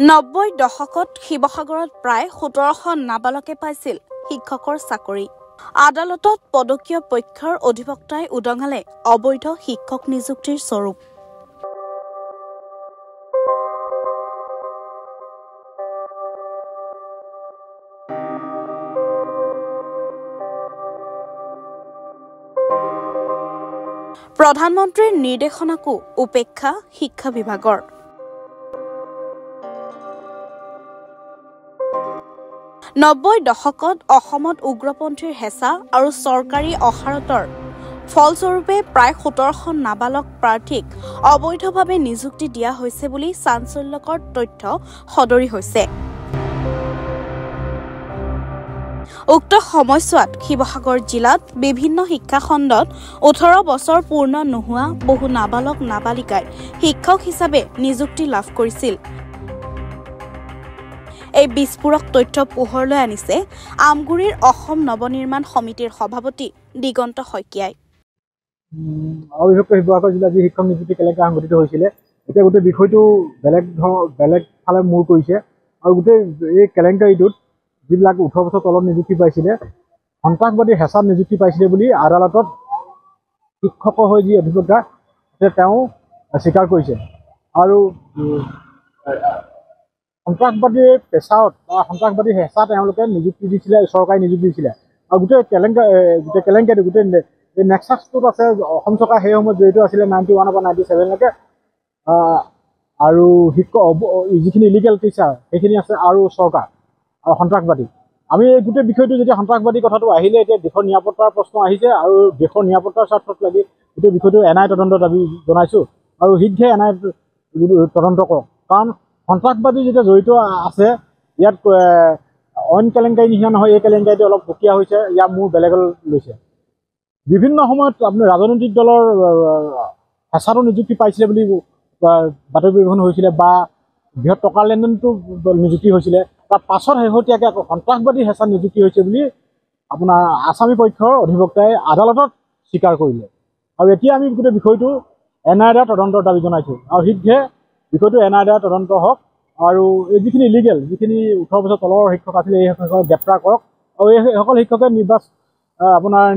90 দশকত শিৱসাগৰত প্ৰায় 1700 নাবালকে পাইছিল শিক্ষকৰ চাকৰি। আদালতত পদকীয় পক্ষৰ অধিবক্তাই উদঙালে অবৈধ শিক্ষক নিযুক্তিৰ স্বৰূপ। প্ৰধানমন্ত্ৰীৰ নিৰ্দেশনাকো উপেক্ষা শিক্ষা বিভাগৰ। নব্বৈ দশকত অসমত উগ্ৰপন্থীৰ হেঁচা আৰু চৰকাৰী অসাৰতৰ ফলস্বৰূপে প্ৰায় 1700 নাবালক প্ৰাৰ্থীক অবৈধভাৱে নিযুক্তি দিয়া হৈছে বুলি চাঞ্চল্যকৰ তথ্য সদৰি হৈছে। উক্ত সময়ছোৱাত শিৱসাগৰ জিলাত বিভিন্ন শিক্ষা খণ্ডত 18 বছৰ পূৰ্ণ নোহোৱা বহু নাবালক নাবালিকাই শিক্ষক হিচাপে নিযুক্তি লাভ কৰিছিল। এই বিস্ফোৰক তথ্য পোহৰলৈ আনিছে আমগুৰিৰ অসম নৱনিৰ্মাণ সমিতিৰ সভাপতি দিগন্ত শইকীয়াই। অবিভক্ত শিৱসাগৰ জিলাত যি শিক্ষক নিযুক্তি কেলেংকাৰী সংঘটিত হৈছিলে, এতিয়া গোটেই বিষয়টো বেলেগ ফালে মূৰ কৰিছে আৰু গোটেই এই কেলেংকাৰীটোত যিবিলাক 18 বছৰ তলত নিযুক্তি পাইছিলে, সন্ত্ৰাসবাদী হেঁচাত নিযুক্তি পাইছিলে বুলি আদালতত শিক্ষকৰ হৈ যি অধিবক্তা তেওঁ স্বীকাৰ কৰিছে। আৰু সন্ত্ৰাসবাদীৰ পেছাৰত বা সন্ত্ৰাসবাদী হেঁচা তেওঁলোকে নিযুক্তি দিছিলে, চৰকাৰী নিযুক্তি দিছিলে। আৰু গোটেই কেলেংকাৰীটো গোটেই এই নেক্সাছটোত আছে অসম চৰকাৰ সেই সময়ত জড়িত আছিলে 91 পৰা 97লৈকে। আৰু যিখিনি ইলিগেল টিচাৰ সেইখিনি আছে আৰু চৰকাৰ আৰু সন্ত্ৰাসবাদী। আমি এই গোটেই বিষয়টো যেতিয়া সন্ত্ৰাসবাদী কথাটো আহিলে, এতিয়া দেশৰ নিৰাপত্তাৰ প্ৰশ্ন আহিছে আৰু দেশৰ নিৰাপত্তাৰ স্বাৰ্থত লাগি গোটেই বিষয়টো NIA তদন্ত দাবী জনাইছোঁ আৰু শীঘ্ৰে NIA তদন্ত কৰক। কাৰণ সন্ত্ৰাসবাদী যেতিয়া জড়িত আছে, ইয়াত অইন কেলেংকাৰী নিচিনা নহয়, এই কেলেংকাৰীটো অলপ প্ৰক্ৰিয়া হৈছে, ইয়াৰ মূৰ বেলেগলৈ লৈছে। বিভিন্ন সময়ত আপুনি ৰাজনৈতিক দলৰ হেঁচাতো নিযুক্তি পাইছিলে বুলি বাতৰি পৰিৱেশন হৈছিলে বা বৃহৎ টকাৰ লেনদেনটো নিযুক্তি হৈছিলে। তাৰ পাছত শেহতীয়াকৈ আকৌ সন্ত্ৰাসবাদী হেঁচাত নিযুক্তি হৈছে বুলি আপোনাৰ আছামী পক্ষৰ অধিবক্তাই আদালতত স্বীকাৰ কৰিলে। আৰু এতিয়া আমি গোটেই বিষয়টো NIA তদন্তৰ দাবী জনাইছোঁ আৰু শীঘ্ৰে বিষয়টো NIA তদন্ত হওক আৰু এই যিখিনি ইলিগেল, যিখিনি 18 বছৰ তলৰ শিক্ষক আছিলে, এই শিক্ষকক গ্ৰেপ্তাৰ কৰক। আৰু এইসকল শিক্ষকে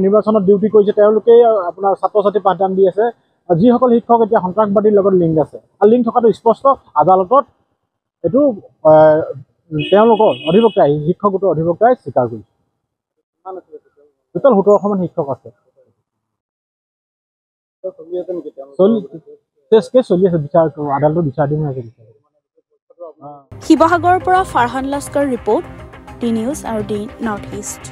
নিৰ্বাচনত ডিউটি কৰিছে, তেওঁলোকেই আপোনাৰ ছাত্ৰ ছাত্ৰী পাঠদান দি আছে। আৰু যিসকল শিক্ষক এতিয়া সন্ত্ৰাসবাদীৰ লগত লিংক আছে, আৰু লিংক থকাটো স্পষ্ট আদালতত এইটো তেওঁলোকৰ অধিবক্তাই শিক্ষক গোটৰ অধিবক্তাই স্বীকাৰ কৰিছে। টোটেল 1700 শিক্ষক আছে। চলি আছে, আদালতৰ বিচাৰাধীন হৈ আছে। শিৱসাগৰৰ পৰা ফাৰহান লাস্কৰ ৰিপৰ্ট, ডি নিউজ আৰু ডি নৰ্থ ইষ্ট।